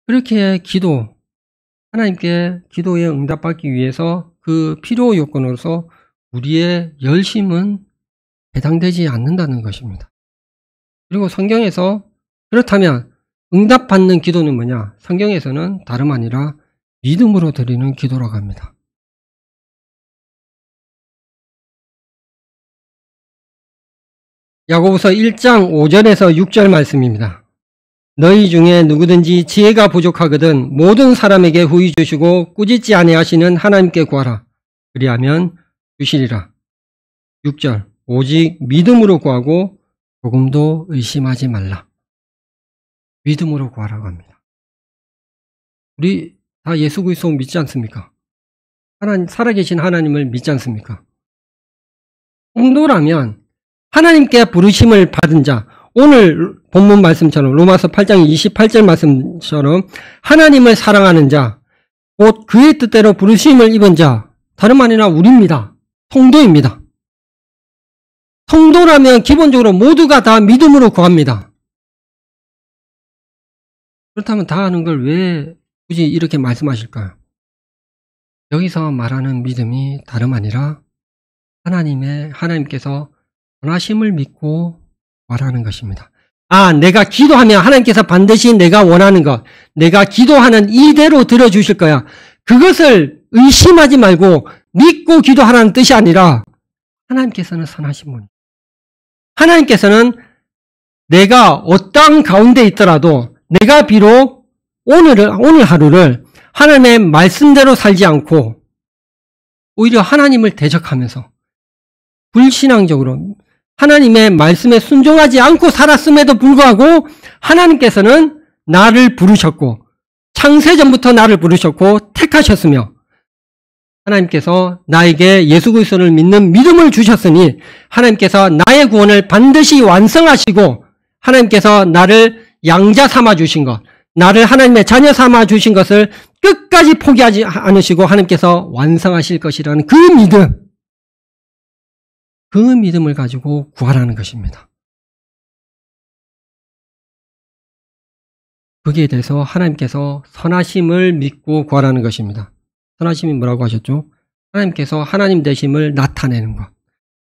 그렇게 하나님께 기도에 응답받기 위해서 그 필요 요건으로서 우리의 열심은 해당되지 않는다는 것입니다. 그리고 성경에서 그렇다면 응답받는 기도는 뭐냐? 성경에서는 다름 아니라 믿음으로 드리는 기도라고 합니다. 야고보서 1장 5절에서 6절 말씀입니다. 너희 중에 누구든지 지혜가 부족하거든 모든 사람에게 후히 주시고 꾸짖지 아니하시는 하나님께 구하라. 그리하면 주시리라. 6절 오직 믿음으로 구하고 조금도 의심하지 말라. 믿음으로 구하라고 합니다. 우리 다 예수 그리스도 믿지 않습니까? 살아계신 하나님을 믿지 않습니까? 성도라면 하나님께 부르심을 받은 자, 오늘 본문 말씀처럼 로마서 8장 28절 말씀처럼 하나님을 사랑하는 자, 곧 그의 뜻대로 부르심을 입은 자, 다름 아니라 우리입니다. 성도입니다. 성도라면 기본적으로 모두가 다 믿음으로 구합니다. 그렇다면 다 하는 걸 왜 굳이 이렇게 말씀하실까요? 여기서 말하는 믿음이 다름 아니라 하나님께서 원하심을 믿고 말하는 것입니다. 내가 기도하면 하나님께서 반드시 내가 원하는 것, 내가 기도하는 이대로 들어주실 거야. 그것을 의심하지 말고 믿고 기도하라는 뜻이 아니라 하나님께서는 선하신 분. 하나님께서는 내가 어떠한 가운데 있더라도 내가 비록 오늘 하루를 하나님의 말씀대로 살지 않고 오히려 하나님을 대적하면서 불신앙적으로 하나님의 말씀에 순종하지 않고 살았음에도 불구하고 하나님께서는 나를 부르셨고 창세전부터 나를 부르셨고 택하셨으며 하나님께서 나에게 예수 그리스도를 믿는 믿음을 주셨으니 하나님께서 나의 구원을 반드시 완성하시고 하나님께서 나를 양자 삼아 주신 것, 나를 하나님의 자녀 삼아 주신 것을 끝까지 포기하지 않으시고 하나님께서 완성하실 것이라는 그 믿음을 가지고 구하라는 것입니다. 거기에 대해서 하나님께서 선하심을 믿고 구하라는 것입니다. 선하심이 뭐라고 하셨죠? 하나님께서 하나님 되심을 나타내는 것.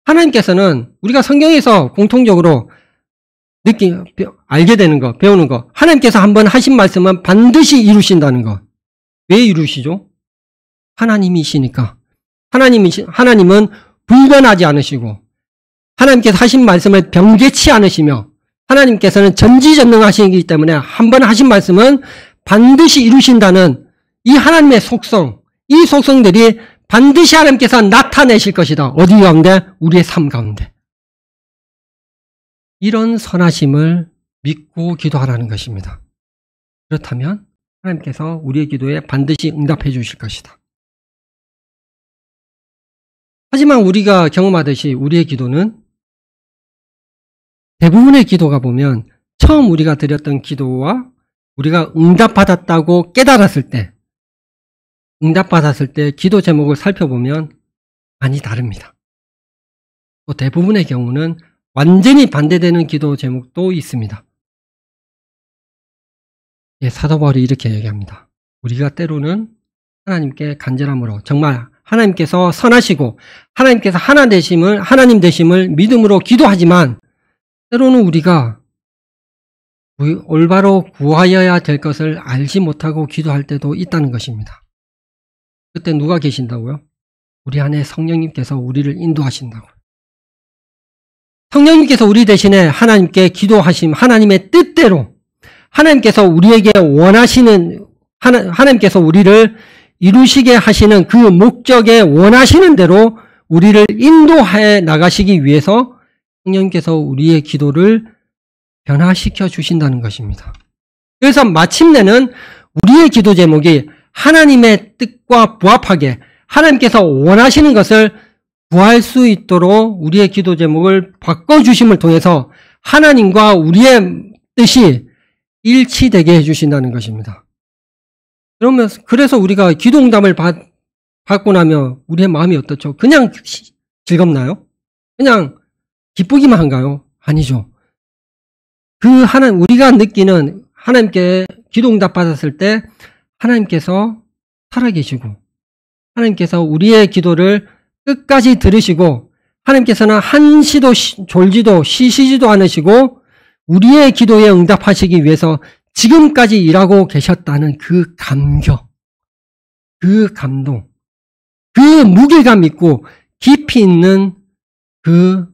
하나님께서는 우리가 성경에서 공통적으로 알게 되는 거, 배우는 거. 하나님께서 한번 하신 말씀은 반드시 이루신다는 거. 왜 이루시죠? 하나님이시니까. 하나님은 불변하지 않으시고, 하나님께서 하신 말씀을 변개치 않으시며, 하나님께서는 전지전능하시기 때문에 한번 하신 말씀은 반드시 이루신다는 이 하나님의 속성, 이 속성들이 반드시 하나님께서 나타내실 것이다. 어디 가운데? 우리의 삶 가운데. 이런 선하심을 믿고 기도하라는 것입니다. 그렇다면 하나님께서 우리의 기도에 반드시 응답해 주실 것이다. 하지만 우리가 경험하듯이 우리의 기도는 대부분의 기도가 보면 처음 우리가 드렸던 기도와 우리가 응답받았다고 깨달았을 때, 응답받았을 때 기도 제목을 살펴보면 많이 다릅니다. 또 대부분의 경우는 완전히 반대되는 기도 제목도 있습니다. 사도 바울이 이렇게 얘기합니다. 우리가 때로는 하나님께 간절함으로, 정말 하나님께서 선하시고 하나님께서 하나님 되심을 믿음으로 기도하지만 때로는 우리가 올바로 구하여야 될 것을 알지 못하고 기도할 때도 있다는 것입니다. 그때 누가 계신다고요? 우리 안에 성령님께서 우리를 인도하신다고요. 성령님께서 우리 대신에 하나님께 기도하심, 하나님의 뜻대로 하나님께서 우리에게 원하시는, 하나님께서 우리를 이루시게 하시는 그 목적에 원하시는 대로 우리를 인도해 나가시기 위해서 성령님께서 우리의 기도를 변화시켜 주신다는 것입니다. 그래서 마침내는 우리의 기도 제목이 하나님의 뜻과 부합하게 하나님께서 원하시는 것을 구할 수 있도록 우리의 기도 제목을 바꿔주심을 통해서 하나님과 우리의 뜻이 일치되게 해주신다는 것입니다. 그래서 우리가 기도 응답을 받고 나면 우리의 마음이 어떻죠? 그냥 즐겁나요? 그냥 기쁘기만 한가요? 아니죠. 우리가 느끼는 하나님께 기도 응답 받았을 때 하나님께서 살아계시고 하나님께서 우리의 기도를 끝까지 들으시고 하나님께서는 한시도 졸지도 쉬시지도 않으시고 우리의 기도에 응답하시기 위해서 지금까지 일하고 계셨다는 그 감격, 그 감동, 그 무게감 있고 깊이 있는 그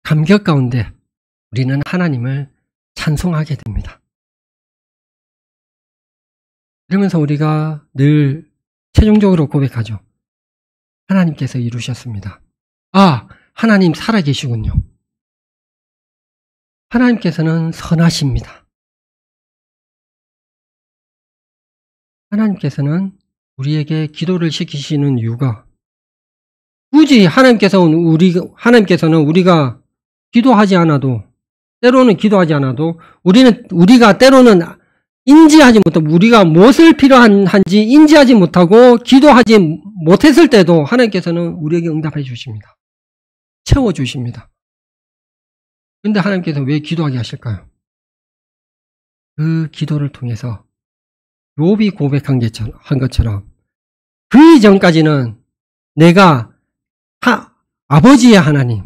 감격 가운데 우리는 하나님을 찬송하게 됩니다. 그러면서 우리가 늘 최종적으로 고백하죠. 하나님께서 이루셨습니다. 아, 하나님 살아계시군요. 하나님께서는 선하십니다. 하나님께서는 우리에게 기도를 시키시는 이유가 굳이 하나님께서는 우리가 기도하지 않아도, 때로는 기도하지 않아도 우리가 때로는 인지하지 못하고 우리가 무엇을 필요한지 인지하지 못하고 기도하지 못했을 때도 하나님께서는 우리에게 응답해 주십니다. 채워주십니다. 그런데 하나님께서 왜 기도하게 하실까요? 그 기도를 통해서 욥이 고백한 것처럼 그 이전까지는 내가 아버지의 하나님,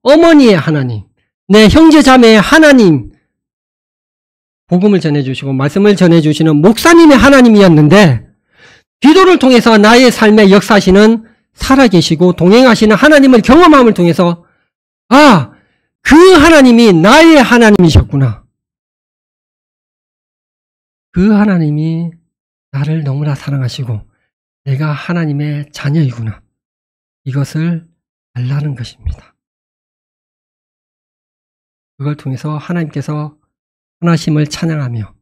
어머니의 하나님, 내 형제 자매의 하나님, 복음을 전해주시고 말씀을 전해주시는 목사님의 하나님이었는데 기도를 통해서 나의 삶에 역사하시는 살아계시고 동행하시는 하나님을 경험함을 통해서 아, 그 하나님이 나의 하나님이셨구나. 그 하나님이 나를 너무나 사랑하시고 내가 하나님의 자녀이구나. 이것을 알라는 것입니다. 그걸 통해서 하나님께서 선하심을 찬양하며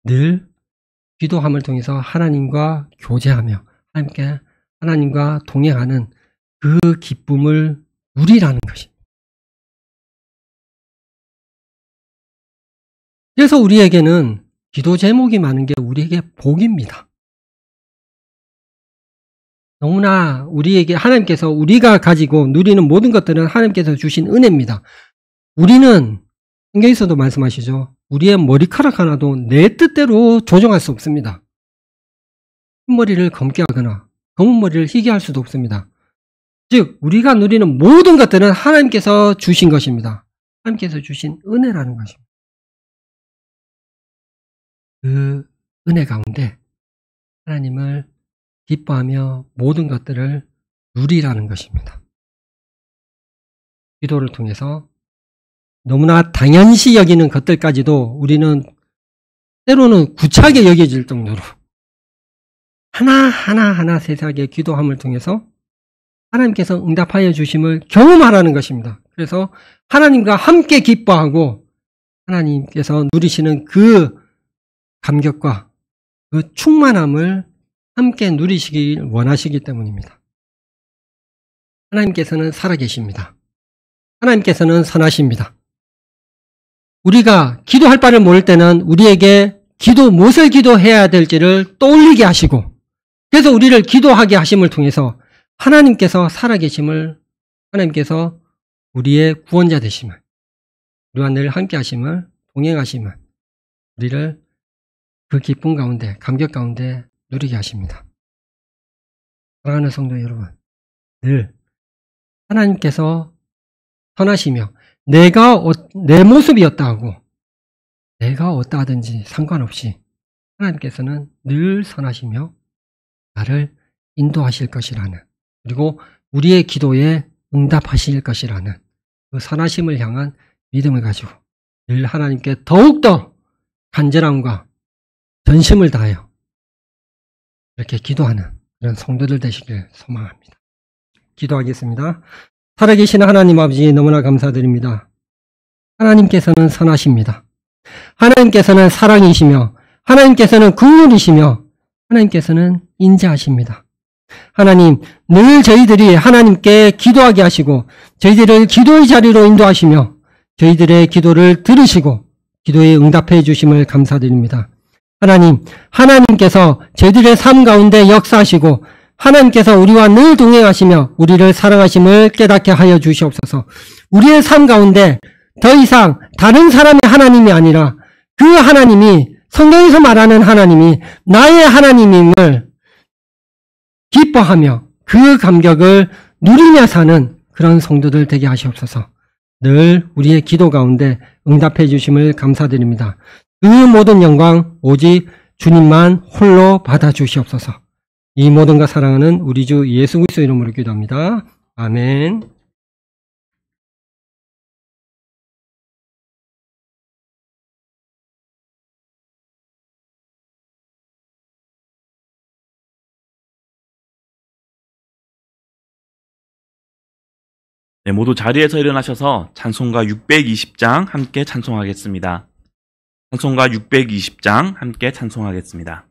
늘 기도함을 통해서 하나님과 교제하며 하나님과 동행하는 그 기쁨을 누리라는 것입니다. 그래서 우리에게는 기도 제목이 많은 게 우리에게 복입니다. 너무나 우리에게 하나님께서 우리가 가지고 누리는 모든 것들은 하나님께서 주신 은혜입니다. 우리는 성경에서도 말씀하시죠. 우리의 머리카락 하나도 내 뜻대로 조정할 수 없습니다. 흰 머리를 검게 하거나 검은 머리를 희게 할 수도 없습니다. 즉 우리가 누리는 모든 것들은 하나님께서 주신 것입니다. 하나님께서 주신 은혜라는 것입니다. 그 은혜 가운데 하나님을 기뻐하며 모든 것들을 누리라는 것입니다. 기도를 통해서 너무나 당연시 여기는 것들까지도 우리는 때로는 구차하게 여겨질 정도로 하나하나 세세하게 기도함을 통해서 하나님께서 응답하여 주심을 경험하라는 것입니다. 그래서 하나님과 함께 기뻐하고 하나님께서 누리시는 그 감격과 그 충만함을 함께 누리시길 원하시기 때문입니다. 하나님께서는 살아계십니다. 하나님께서는 선하십니다. 우리가 기도할 바를 모를 때는 우리에게 무엇을 기도해야 될지를 떠올리게 하시고 그래서 우리를 기도하게 하심을 통해서 하나님께서 살아계심을 하나님께서 우리의 구원자 되심을 우리와 늘 함께 하심을 동행하심을 우리를 그 기쁨 가운데 감격 가운데 누리게 하십니다. 사랑하는 성도 여러분, 늘 하나님께서 선하시며 내가 내 모습이었다 하고 내가 어떠하든지 상관없이 하나님께서는 늘 선하시며 나를 인도하실 것이라는 그리고 우리의 기도에 응답하실 것이라는 그 선하심을 향한 믿음을 가지고 늘 하나님께 더욱더 간절함과 전심을 다하여 이렇게 기도하는 그런 성도들 되시길 소망합니다. 기도하겠습니다. 살아계신 하나님 아버지 너무나 감사드립니다. 하나님께서는 선하십니다. 하나님께서는 사랑이시며 하나님께서는 긍휼이시며 하나님께서는 인자하십니다. 하나님, 늘 저희들이 하나님께 기도하게 하시고 저희들을 기도의 자리로 인도하시며 저희들의 기도를 들으시고 기도에 응답해 주심을 감사드립니다. 하나님, 하나님께서 저희들의 삶 가운데 역사하시고 하나님께서 우리와 늘 동행하시며 우리를 사랑하심을 깨닫게 하여 주시옵소서. 우리의 삶 가운데 더 이상 다른 사람의 하나님이 아니라 그 하나님이 성경에서 말하는 하나님이 나의 하나님임을 기뻐하며 그 감격을 누리며 사는 그런 성도들 되게 하시옵소서. 늘 우리의 기도 가운데 응답해 주심을 감사드립니다. 그 모든 영광 오직 주님만 홀로 받아 주시옵소서. 이 모든 것 사랑하는 우리 주 예수 그리스도 이름으로 기도합니다. 아멘. 네, 모두 자리에서 일어나셔서 찬송가 620장 함께 찬송하겠습니다. 찬송가 620장 함께 찬송하겠습니다.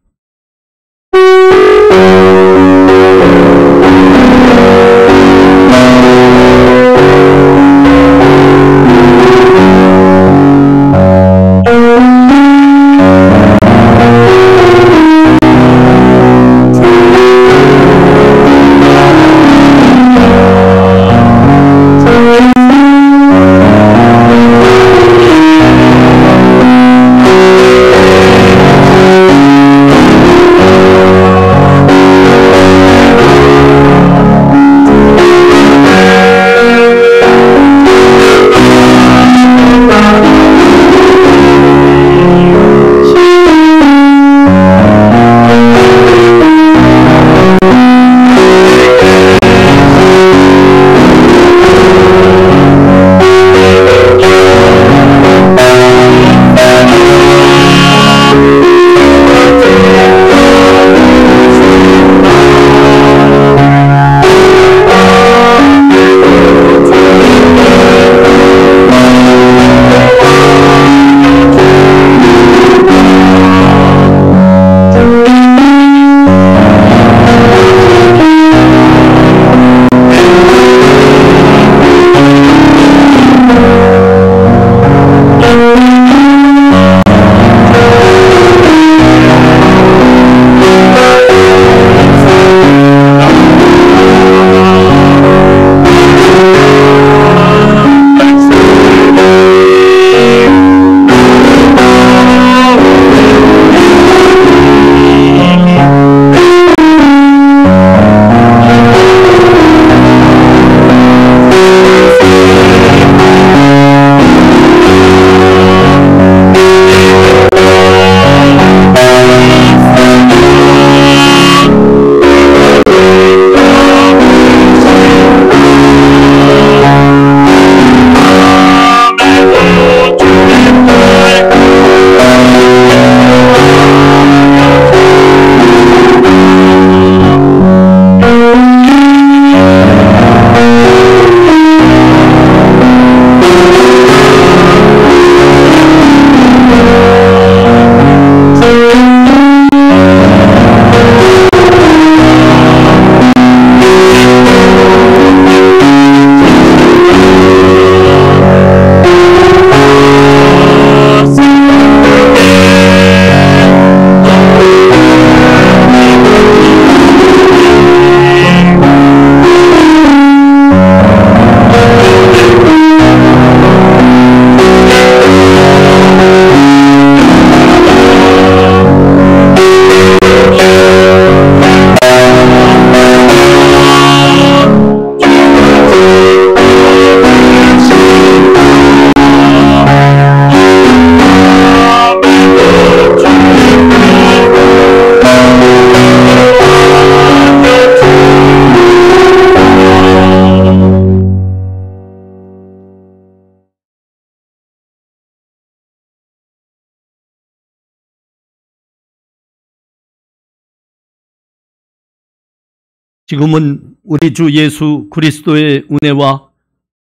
지금은 우리 주 예수 그리스도의 은혜와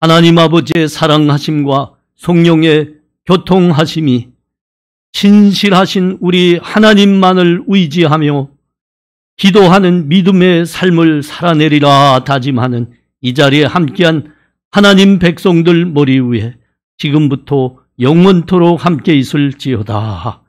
하나님 아버지의 사랑하심과 성령의 교통하심이 신실하신 우리 하나님만을 의지하며 기도하는 믿음의 삶을 살아내리라 다짐하는 이 자리에 함께한 하나님 백성들 머리 위에 지금부터 영원토록 함께 있을지어다.